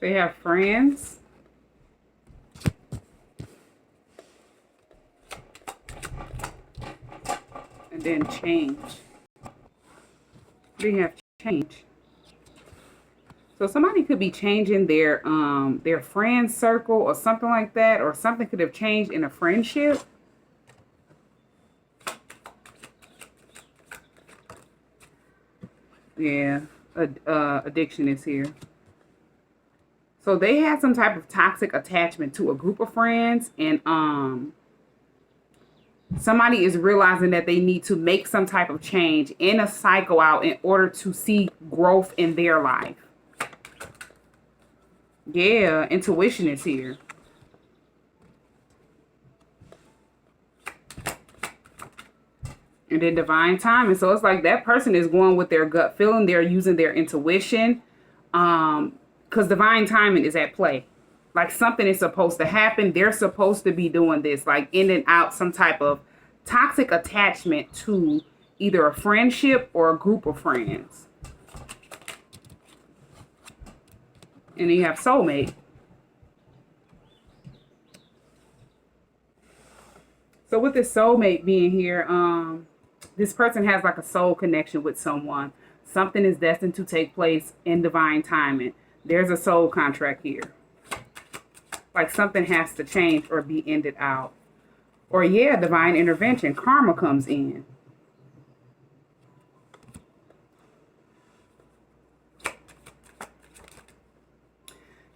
They have friends. And then change. They have change. So somebody could be changing their friend circle or something like that, or something could have changed in a friendship. Yeah, addiction is here. So they had some type of toxic attachment to a group of friends, and somebody is realizing that they need to make some type of change in a cycle out in order to see growth in their life. Yeah, intuition is here. And then divine timing. So it's like that person is going with their gut feeling. They're using their intuition. Because divine timing is at play. Like something is supposed to happen. They're supposed to be doing this. Like in and out some type of toxic attachment to either a friendship or a group of friends. And then you have soulmate. So with this soulmate being here, this person has like a soul connection with someone. Something is destined to take place in divine timing. There's a soul contract here. Like something has to change or be ended out. Or yeah, divine intervention. Karma comes in.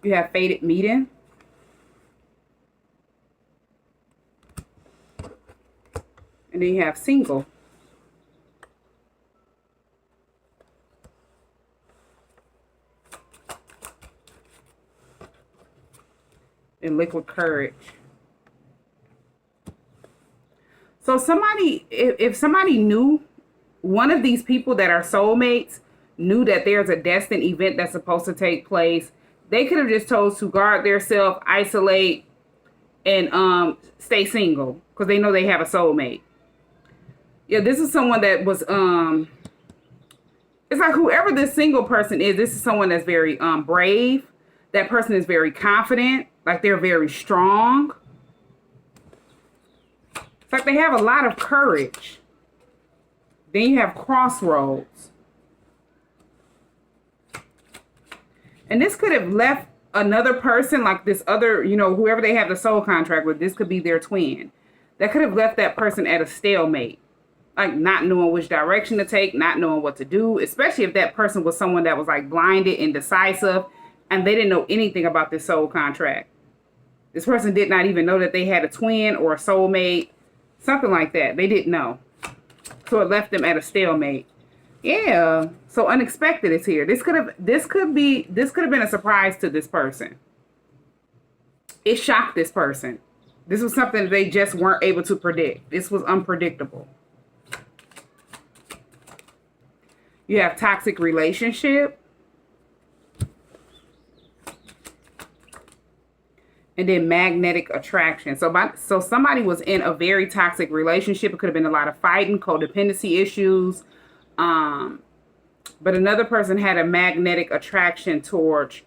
You have fated meeting. And then you have single. And liquid courage. So somebody, if somebody knew, one of these people that are soulmates knew that there's a destined event that's supposed to take place, they could have just told to guard themselves, isolate, and stay single because they know they have a soulmate. Yeah, this is someone that was it's like whoever this single person is, this is someone that's very brave. That person is very confident, like they're very strong. It's like they have a lot of courage. Then you have crossroads. And this could have left another person, like this other, whoever they have the soul contract with, this could be their twin. That could have left that person at a stalemate. Like not knowing which direction to take, not knowing what to do, especially if that person was someone that was like blinded, indecisive, and they didn't know anything about this soul contract. This person did not even know that they had a twin or a soulmate, something like that. They didn't know. So it left them at a stalemate. Yeah. So unexpected is here. This could have been a surprise to this person. It shocked this person. This was something that they just weren't able to predict. This was unpredictable. You have toxic relationship. And then magnetic attraction. So somebody was in a very toxic relationship. It could have been a lot of fighting, codependency issues. But another person had a magnetic attraction towards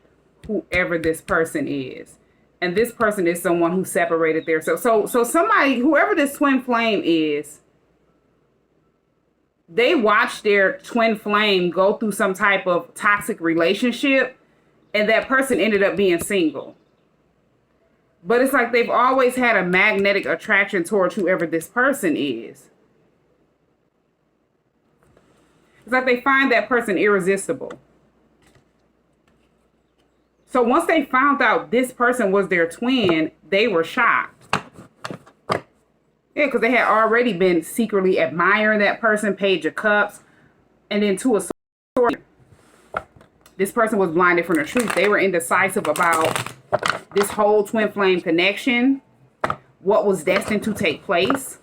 whoever this person is. And this person is someone who separated themselves. So somebody, whoever this twin flame is, they watched their twin flame go through some type of toxic relationship, and that person ended up being single. But it's like they've always had a magnetic attraction towards whoever this person is. It's like they find that person irresistible. So once they found out this person was their twin, they were shocked. Yeah, because they had already been secretly admiring that person, Page of Cups, and then to a sort, this person was blinded from the truth. They were indecisive about this whole twin flame connection, what was destined to take place,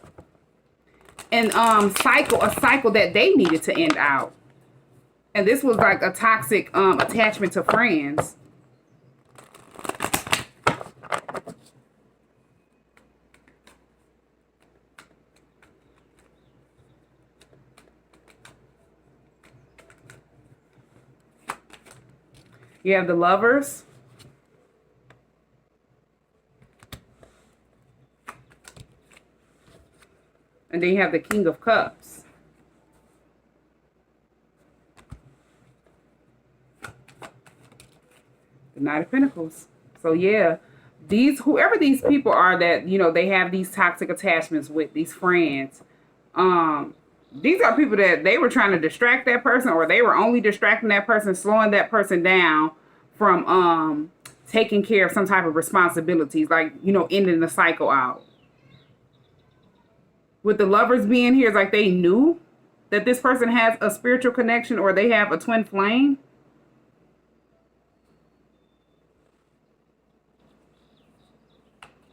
and a cycle that they needed to end out. And this was like a toxic attachment to friends. You have the Lovers. And then you have the King of Cups. The Knight of Pentacles. So yeah, whoever these people are that, you know, they have these toxic attachments with, these friends, these are people that they were trying to distract that person, or they were only distracting that person, slowing that person down from taking care of some type of responsibilities, like, you know, ending the cycle out. With the Lovers being here, it's like they knew that this person has a spiritual connection, or they have a twin flame.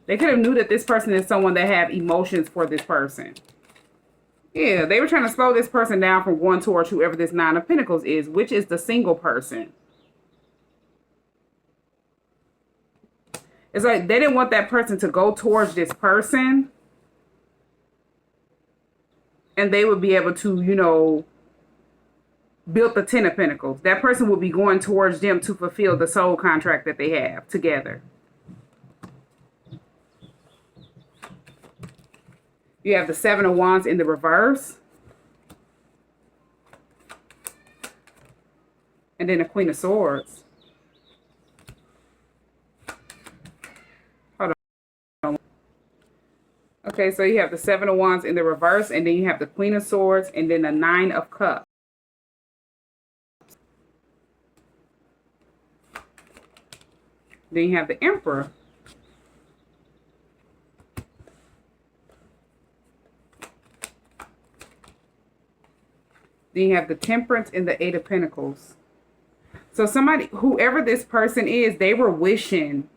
They could have knew that this person is someone that have emotions for this person. Yeah, they were trying to slow this person down from going towards whoever this Nine of Pentacles is, which is the single person. It's like they didn't want that person to go towards this person, and they would be able to, you know, build the Ten of Pentacles. That person will be going towards them to fulfill the soul contract that they have together. You have the Seven of Wands in the reverse. And then the Queen of Swords. Hold on. Okay, so you have the Seven of Wands in the reverse, and then you have the Queen of Swords, and then the Nine of Cups. Then you have the Emperor. Then you have the Temperance and the Eight of Pentacles. So somebody, whoever this person is, they were wishing.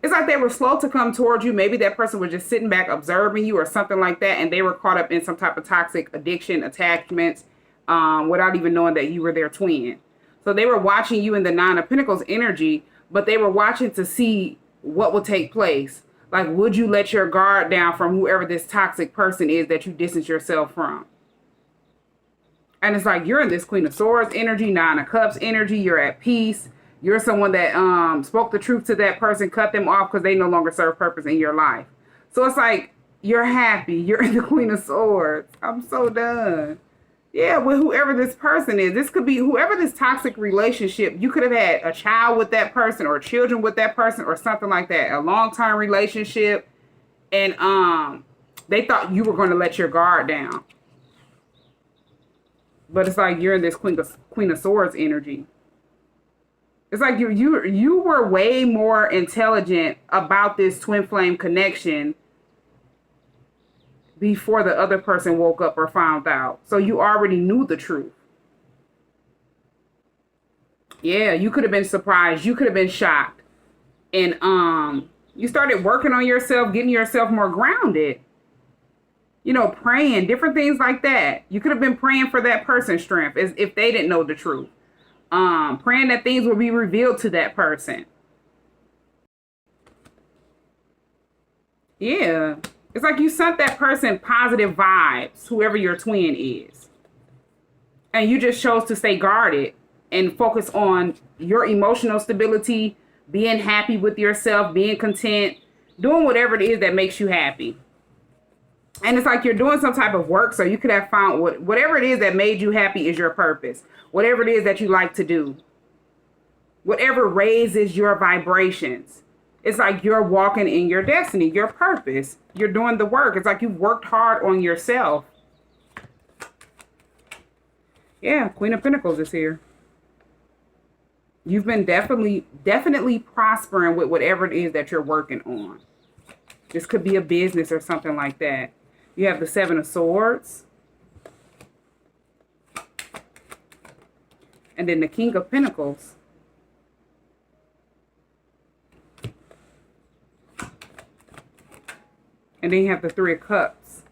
It's like they were slow to come towards you. Maybe that person was just sitting back observing you or something like that, and they were caught up in some type of toxic addiction, attachments, without even knowing that you were their twin. So they were watching you in the Nine of Pentacles energy, but they were watching to see what would take place. Like, would you let your guard down from whoever this toxic person is that you distance yourself from? And it's like you're in this Queen of Swords energy, Nine of Cups energy. You're at peace. You're someone that spoke the truth to that person, cut them off because they no longer serve purpose in your life. So it's like you're happy. You're in the Queen of Swords. I'm so done. Yeah, with whoever this person is. This could be whoever this toxic relationship. You could have had a child with that person, or children with that person, or something like that. A long-term relationship. And they thought you were going to let your guard down. But it's like you're in this Queen of Swords energy. It's like you were way more intelligent about this twin flame connection before the other person woke up or found out. So you already knew the truth. Yeah, you could have been surprised. You could have been shocked. And you started working on yourself, getting yourself more grounded. You know, praying, different things like that. You could have been praying for that person's strength as if they didn't know the truth. Praying that things will be revealed to that person. Yeah. It's like you sent that person positive vibes, whoever your twin is. And you just chose to stay guarded and focus on your emotional stability, being happy with yourself, being content, doing whatever it is that makes you happy. And it's like you're doing some type of work, so you could have found whatever it is that made you happy is your purpose. Whatever it is that you like to do. Whatever raises your vibrations. It's like you're walking in your destiny, your purpose. You're doing the work. It's like you've worked hard on yourself. Yeah, Queen of Pentacles is here. You've been definitely prospering with whatever it is that you're working on. This could be a business or something like that. You have the Seven of Swords. And then the King of Pentacles. And then you have the Three of Cups.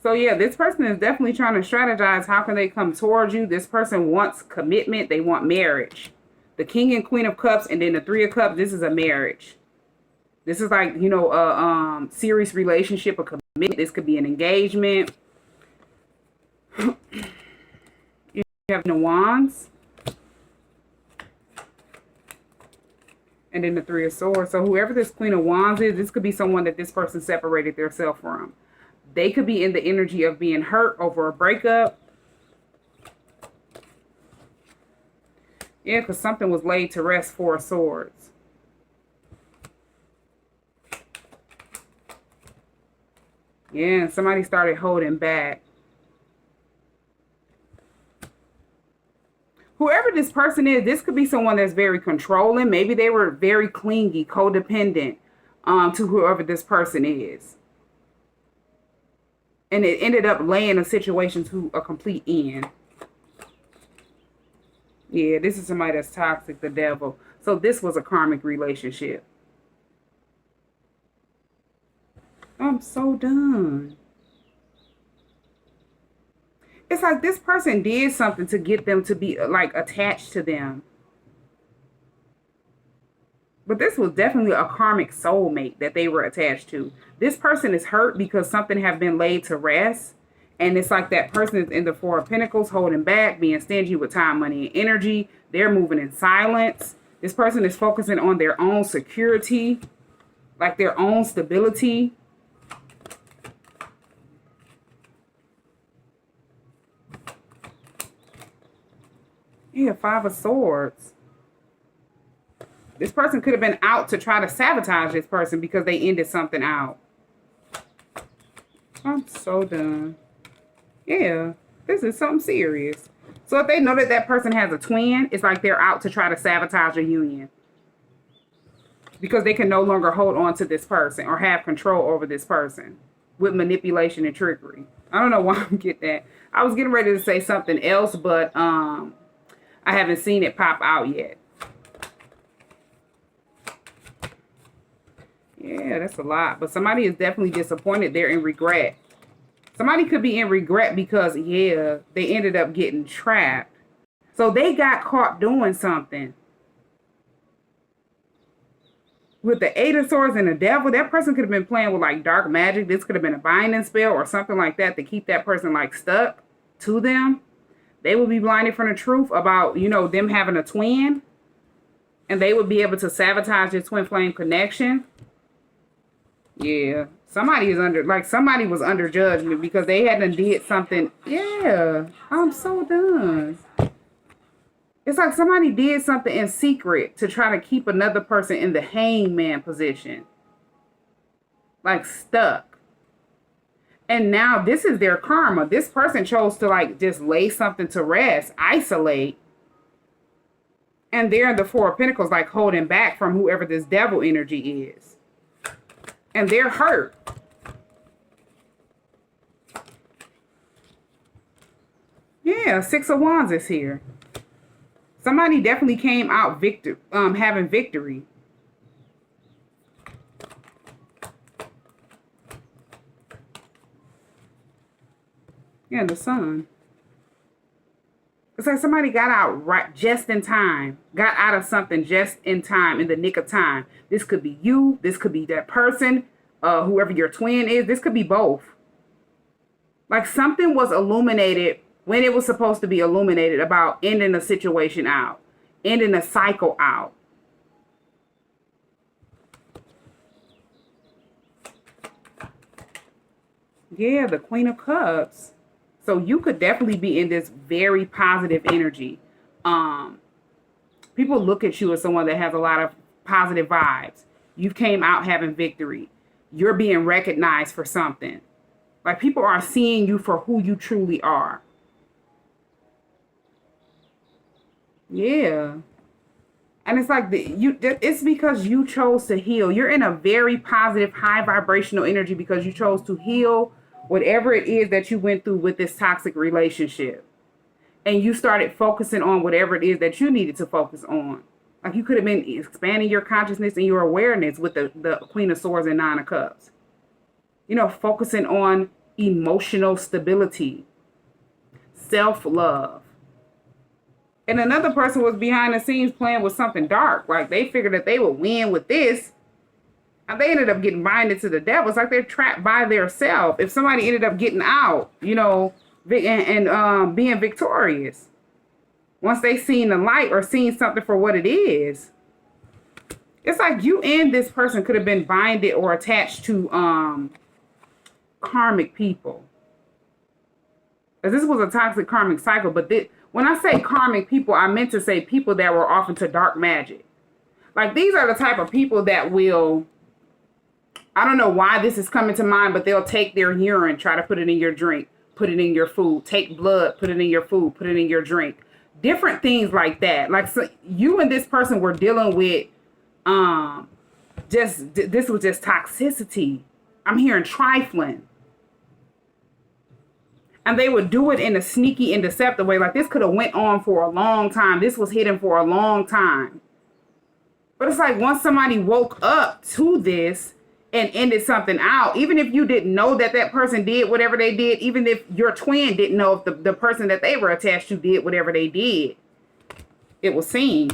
So yeah, this person is definitely trying to strategize. How can they come towards you? This person wants commitment. They want marriage. The King and Queen of Cups and then the Three of Cups. This is a marriage. This is like, you know, a serious relationship, a commitment. This could be an engagement. You have the Wands. And then the Three of Swords. So whoever this Queen of Wands is, this could be someone that this person separated themselves from. They could be in the energy of being hurt over a breakup. Yeah, because something was laid to rest, Four of Swords. Yeah, and somebody started holding back. Whoever this person is, this could be someone that's very controlling. Maybe they were very clingy, codependent to whoever this person is. And it ended up laying a situation to a complete end. Yeah, this is somebody that's toxic, the devil. So this was a karmic relationship. I'm so done. It's like this person did something to get them to be like attached to them. But this was definitely a karmic soulmate that they were attached to. This person is hurt because something have been laid to rest. And it's like that person is in the Four of Pentacles, holding back, being stingy with time, money, and energy. They're moving in silence. This person is focusing on their own security, like their own stability. Yeah, Five of Swords. This person could have been out to try to sabotage this person because they ended something out. I'm so done. Yeah, this is something serious. So if they know that that person has a twin, it's like they're out to try to sabotage a union. Because they can no longer hold on to this person or have control over this person with manipulation and trickery. I don't know why I'm getting that. I was getting ready to say something else, but I haven't seen it pop out yet. Yeah, that's a lot. But somebody is definitely disappointed. They're in regret. Somebody could be in regret because, yeah, they ended up getting trapped. So they got caught doing something. With the Eight of Swords and the Devil, that person could have been playing with, like, dark magic. This could have been a binding spell or something like that to keep that person, like, stuck to them. They would be blinded from the truth about, you know, them having a twin. And they would be able to sabotage their twin flame connection. Yeah. Somebody is under, like, somebody was under judgment because they hadn't did something. Yeah. I'm so done. It's like somebody did something in secret to try to keep another person in the hangman position. Like, stuck. And now this is their karma. This person chose to, like, just lay something to rest, isolate. And they're in the Four of Pentacles, like, holding back from whoever this devil energy is. And they're hurt. Yeah, Six of Wands is here. Somebody definitely came out having victory. Yeah, the Sun. It's like somebody got out right just in time. Got out of something just in time, in the nick of time. This could be you. This could be that person. Whoever your twin is. This could be both. Like something was illuminated when it was supposed to be illuminated about ending a situation out. Ending a cycle out. Yeah, the Queen of Cups. So you could definitely be in this very positive energy. People look at you as someone that has a lot of positive vibes. You came out having victory. You're being recognized for something. Like people are seeing you for who you truly are. Yeah. And it's like it's because you chose to heal. You're in a very positive, high vibrational energy because you chose to heal whatever it is that you went through with this toxic relationship. And you started focusing on whatever it is that you needed to focus on. Like you could have been expanding your consciousness and your awareness with the Queen of Swords and Nine of Cups. You know, focusing on emotional stability, self-love. And another person was behind the scenes playing with something dark. Like they figured that they would win with this. And they ended up getting binded to the devil. It's like they're trapped by their self. If somebody ended up getting out, you know, and being victorious. Once they seen the light or seen something for what it is. It's like you and this person could have been binded or attached to karmic people. Because this was a toxic karmic cycle. But when I say karmic people, I meant to say people that were off into dark magic. Like, these are the type of people that will, I don't know why this is coming to mind, but they'll take their urine, try to put it in your drink, put it in your food, take blood, put it in your food, put it in your drink. Different things like that. Like, so you and this person were dealing with, this was just toxicity. I'm hearing trifling. And they would do it in a sneaky and deceptive way. Like, this could have went on for a long time. This was hidden for a long time. But it's like, once somebody woke up to this and ended something out, even if you didn't know that that person did whatever they did, even if your twin didn't know if the person that they were attached to did whatever they did, it was seen.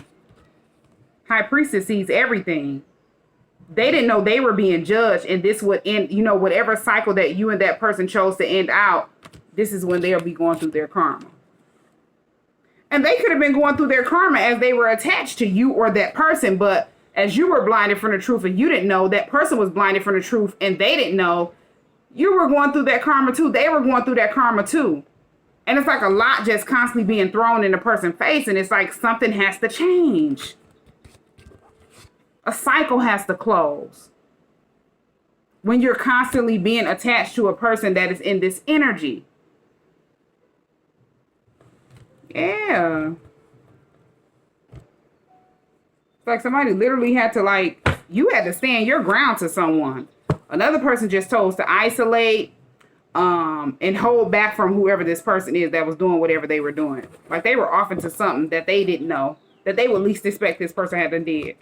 High Priestess sees everything. They didn't know they were being judged, and this would end, whatever cycle that you and that person chose to end out, this is when they'll be going through their karma. And they could have been going through their karma as they were attached to you or that person, but as you were blinded from the truth and you didn't know, that person was blinded from the truth and they didn't know, you were going through that karma too. They were going through that karma too. And it's like a lot just constantly being thrown in the person's face, and it's like something has to change. A cycle has to close. When you're constantly being attached to a person that is in this energy. Yeah. It's like somebody literally had to, you had to stand your ground to someone. Another person just chose to isolate and hold back from whoever this person is that was doing whatever they were doing. Like, they were off into something that they didn't know, that they would least expect this person had done did.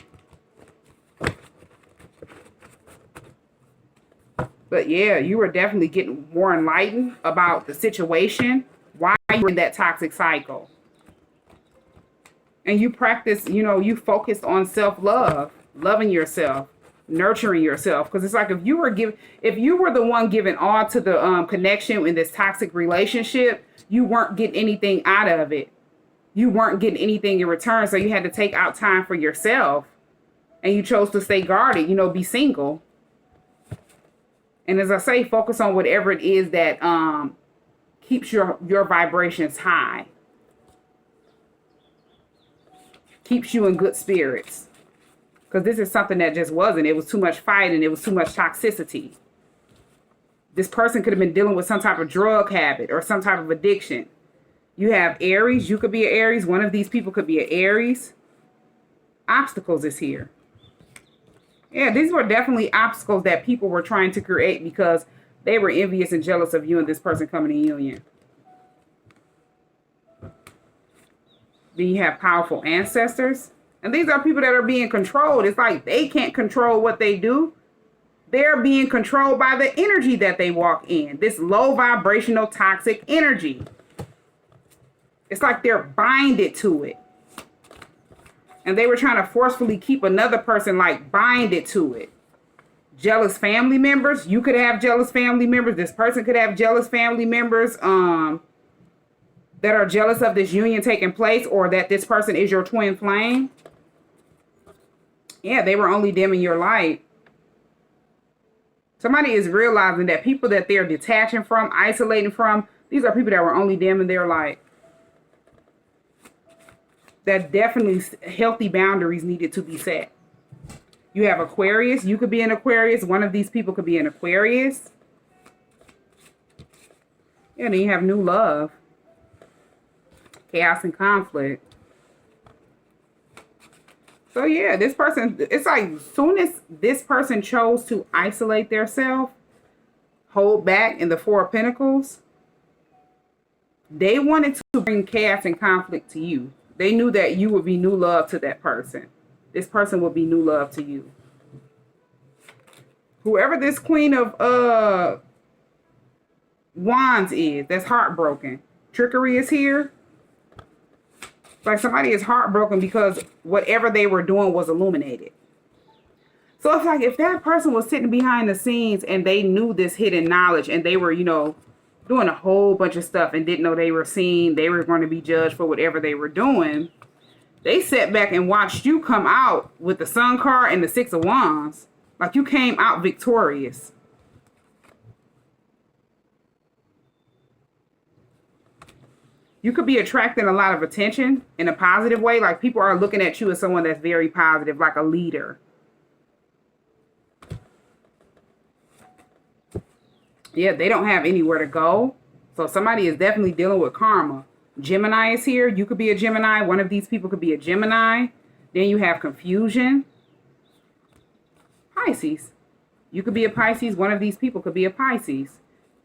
But yeah, you were definitely getting more enlightened about the situation, why you were in that toxic cycle. And you practice, you focused on self-love, loving yourself, nurturing yourself. Because it's like, if you were the one giving all to the connection in this toxic relationship, you weren't getting anything out of it. You weren't getting anything in return. So you had to take out time for yourself. And you chose to stay guarded, be single. And as I say, focus on whatever it is that keeps your vibrations high. Keeps you in good spirits. Because this is something that just wasn't. It was too much fighting. It was too much toxicity. This person could have been dealing with some type of drug habit or some type of addiction. You have Aries. You could be an Aries. One of these people could be an Aries. Obstacles is here. Yeah, these were definitely obstacles that people were trying to create because they were envious and jealous of you and this person coming in union. Then you have powerful ancestors. And these are people that are being controlled. It's like they can't control what they do. They're being controlled by the energy that they walk in. This low vibrational toxic energy. It's like they're binded to it. And they were trying to forcefully keep another person binded to it. Jealous family members. You could have jealous family members. This person could have jealous family members that are jealous of this union taking place, or that this person is your twin flame. Yeah, they were only dimming your light. Somebody is realizing that people that they're detaching from, isolating from, these are people that were only dimming their light. That definitely healthy boundaries needed to be set. You have Aquarius. You could be an Aquarius. One of these people could be an Aquarius. Yeah, then you have new love. Chaos and conflict. So yeah, this person, it's like as soon as this person chose to isolate themselves, hold back in the Four of Pentacles, they wanted to bring chaos and conflict to you. They knew that you would be new love to that person. This person would be new love to you. Whoever this Queen of Wands is, that's heartbroken. Trickery is here. Like somebody is heartbroken because whatever they were doing was illuminated. So it's like if that person was sitting behind the scenes and they knew this hidden knowledge and they were, doing a whole bunch of stuff and didn't know they were seen, they were going to be judged for whatever they were doing. They sat back and watched you come out with the Sun card and the Six of Wands. Like you came out victorious. You could be attracting a lot of attention in a positive way. Like people are looking at you as someone that's very positive, like a leader. Yeah, they don't have anywhere to go. So somebody is definitely dealing with karma. Gemini is here. You could be a Gemini. One of these people could be a Gemini. Then you have confusion. Pisces. You could be a Pisces. One of these people could be a Pisces.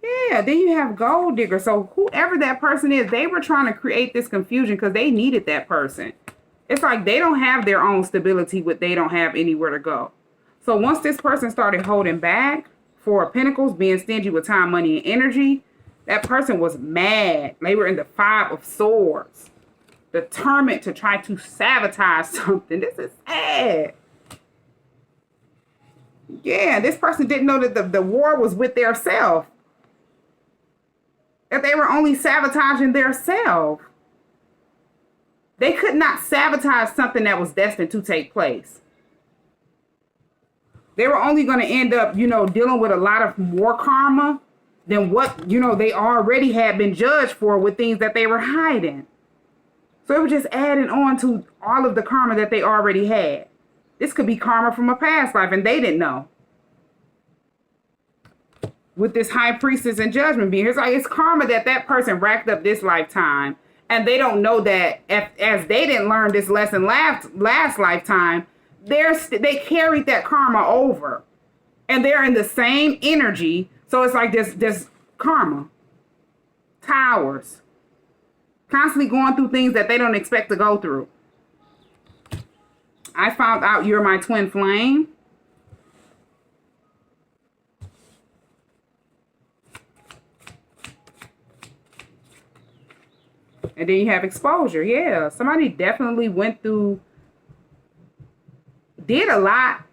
Yeah, then you have gold digger. So whoever that person is, they were trying to create this confusion because they needed that person. It's like they don't have their own stability, but they don't have anywhere to go. So once this person started holding back, Four of Pentacles, being stingy with time, money, and energy, that person was mad. They were in the Five of Swords, determined to try to sabotage something. This is sad. Yeah, this person didn't know that the war was with their self. That they were only sabotaging their self. They could not sabotage something that was destined to take place. They were only going to end up, dealing with a lot of more karma than what, they already had been judged for with things that they were hiding. So it was just adding on to all of the karma that they already had. This could be karma from a past life, and they didn't know. With this high priestess and judgment being here, it's karma that person racked up this lifetime, and they don't know that as they didn't learn this lesson last lifetime, they carried that karma over, and they're in the same energy. So it's like this karma towers, constantly going through things that they don't expect to go through. I found out you're my twin flame. And then you have exposure. Yeah, somebody definitely did a lot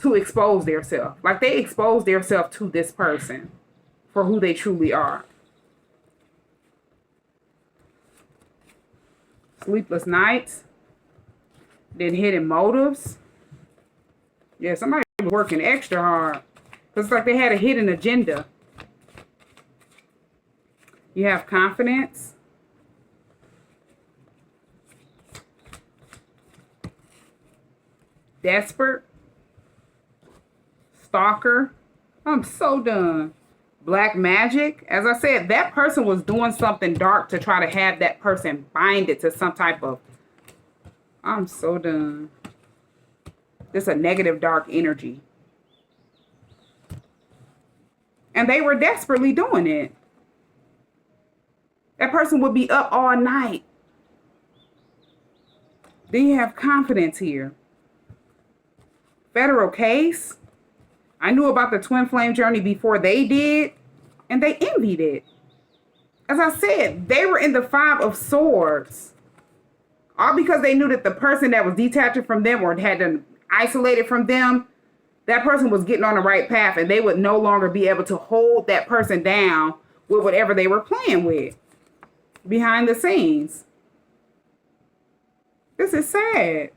to expose themselves. Like they exposed themselves to this person for who they truly are. Sleepless nights. Then hidden motives. Yeah, somebody was working extra hard. It's like they had a hidden agenda. You have confidence. Desperate. Stalker. I'm so done. Black magic. As I said, that person was doing something dark to try to have that person bind it to some type of... I'm so done. This is a negative dark energy. And they were desperately doing it. That person would be up all night. Then you have confidence here. Federal case. I knew about the twin flame journey before they did, and they envied it. As I said, they were in the Five of Swords. All because they knew that the person that was detaching from them or had been isolated from them, that person was getting on the right path, and they would no longer be able to hold that person down with whatever they were playing with behind the scenes. This is sad.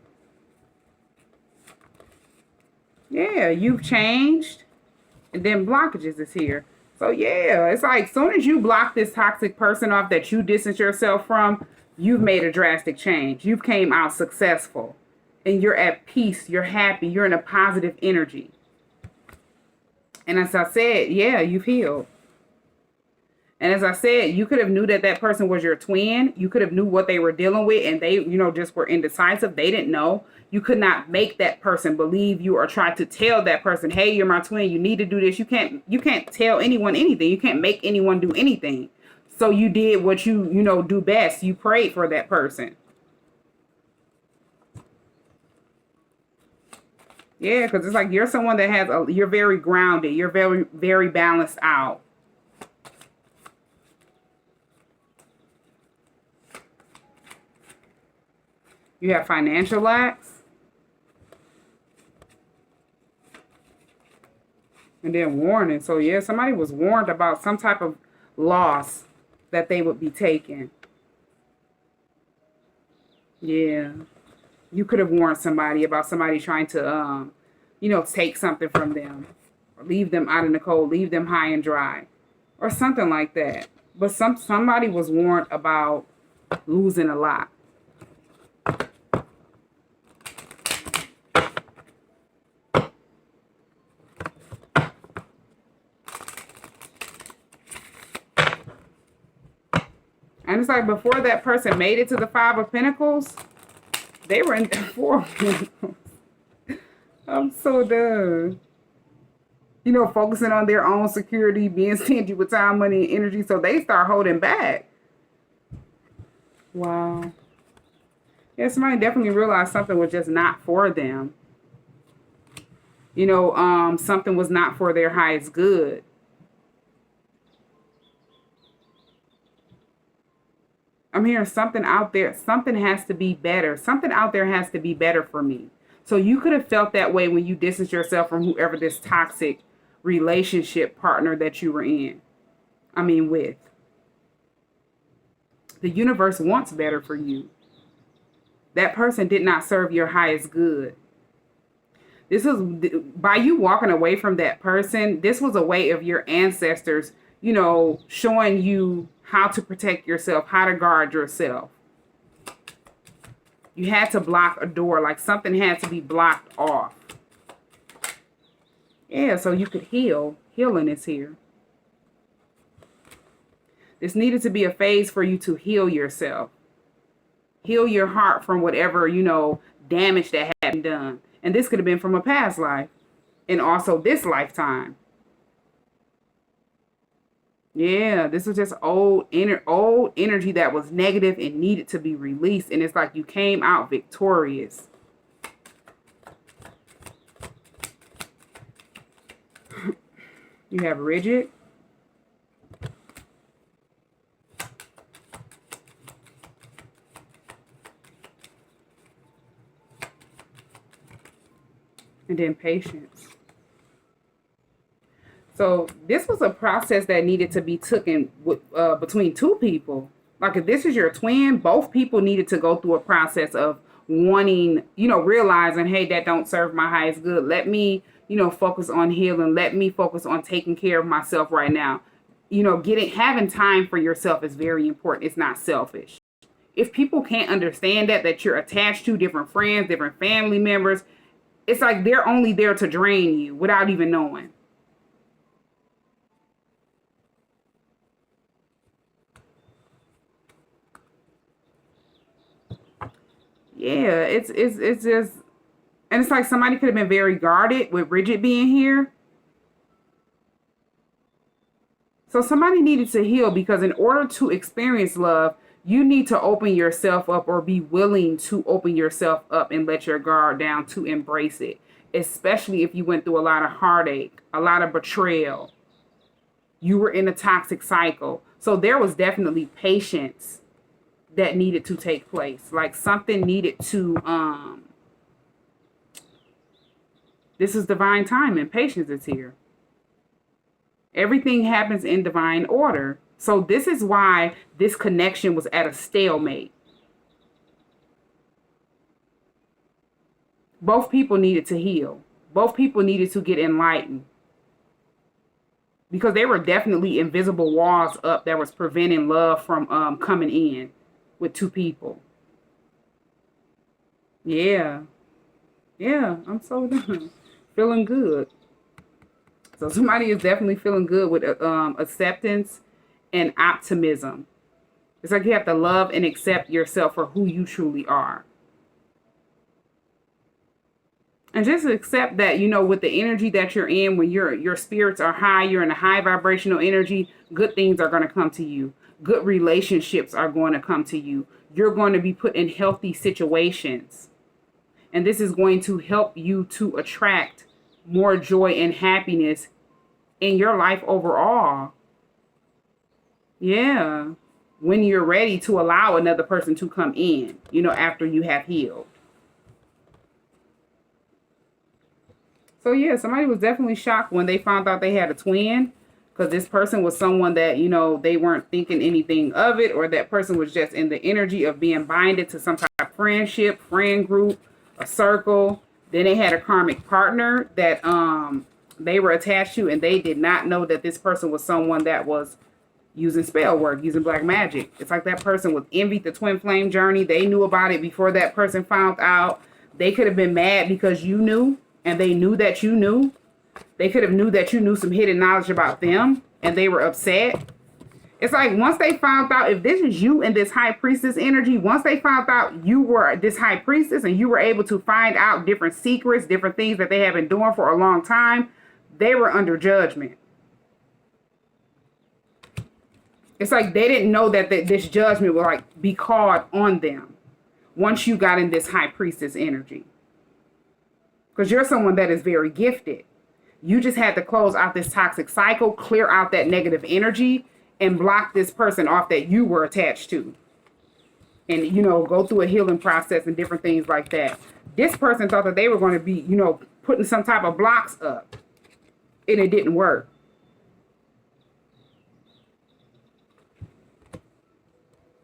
Yeah, you've changed. And then blockages is here. So yeah, it's like as soon as you block this toxic person off that you distance yourself from, you've made a drastic change. You've came out successful. And you're at peace. You're happy. You're in a positive energy. And as I said, yeah, you've healed. And as I said, you could have knew that person was your twin. You could have knew what they were dealing with, and they, just were indecisive. They didn't know. You could not make that person believe you or try to tell that person, hey, you're my twin. You need to do this. You can't tell anyone anything. You can't make anyone do anything. So you did what you do best. You prayed for that person. Yeah, because it's like you're someone that you're very grounded. You're very, very balanced out. You have financial lacks. And then warning. So yeah, somebody was warned about some type of loss that they would be taking. Yeah. You could have warned somebody about somebody trying to, take something from them. Or leave them out in the cold. Leave them high and dry. Or something like that. But somebody was warned about losing a lot. And it's like before that person made it to the Five of Pentacles, they were in the Four of Pentacles. I'm so done. You know, focusing on their own security, being stingy with time, money, and energy, so they start holding back. Wow. Yeah, somebody definitely realized something was just not for them. You know, something was not for their highest good. I'm hearing something out there. Something has to be better. Something out there has to be better for me. So you could have felt that way when you distanced yourself from whoever this toxic relationship partner that you were in. I mean, with. The universe wants better for you. That person did not serve your highest good. This was, by you walking away from that person, this was a way of your ancestors, you know, showing you how to protect yourself, how to guard yourself. You had to block a door, like something had to be blocked off. Yeah, so you could heal. Healing is here. This needed to be a phase for you to heal yourself. Heal your heart from whatever, you know, damage that had been done. And this could have been from a past life and also this lifetime. Yeah, this was just old energy that was negative and needed to be released. And it's like you came out victorious. You have rigid. And then patience. So this was a process that needed to be taken between two people. Like if this is your twin, both people needed to go through a process of wanting, you know, realizing, hey, that don't serve my highest good. Let me, you know, focus on healing. Let me focus on taking care of myself right now. You know, having time for yourself is very important. It's not selfish. If people can't understand that you're attached to different friends, different family members, it's like they're only there to drain you without even knowing. Yeah, it's just, and it's like somebody could have been very guarded with rigid being here. So somebody needed to heal because in order to experience love, you need to open yourself up or be willing to open yourself up and let your guard down to embrace it. Especially if you went through a lot of heartache, a lot of betrayal. You were in a toxic cycle. So there was definitely patience that needed to take place. Like something needed to, this is divine time and patience is here. Everything happens in divine order. So this is why this connection was at a stalemate. Both people needed to heal. Both people needed to get enlightened. Because there were definitely invisible walls up that was preventing love from coming in with two people. Yeah. Yeah, I'm so done. Feeling good. So somebody is definitely feeling good with acceptance and optimism. It's like you have to love and accept yourself for who you truly are. And just accept that, you know, with the energy that you're in, when your spirits are high, you're in a high vibrational energy, good things are going to come to you. Good relationships are going to come to you. You're going to be put in healthy situations. And this is going to help you to attract more joy and happiness in your life overall. Yeah. When you're ready to allow another person to come in, you know, after you have healed. So yeah, somebody was definitely shocked when they found out they had a twin, because this person was someone that, you know, they weren't thinking anything of it, or that person was just in the energy of being binded to some type of friendship, friend group, a circle. Then they had a karmic partner that they were attached to, and they did not know that this person was someone that was, using spell work, using black magic. It's like that person was envied the twin flame journey. They knew about it before that person found out. They could have been mad because you knew, and they knew that you knew. They could have knew that you knew some hidden knowledge about them, and they were upset. It's like once they found out, if this is you and this high priestess energy, once they found out you were this high priestess and you were able to find out different secrets, different things that they have been doing for a long time, they were under judgment. It's like they didn't know that this judgment would like be called on them once you got in this high priestess energy. Because you're someone that is very gifted. You just had to close out this toxic cycle, clear out that negative energy, and block this person off that you were attached to. And, you know, go through a healing process and different things like that. This person thought that they were going to be, you know, putting some type of blocks up. And it didn't work.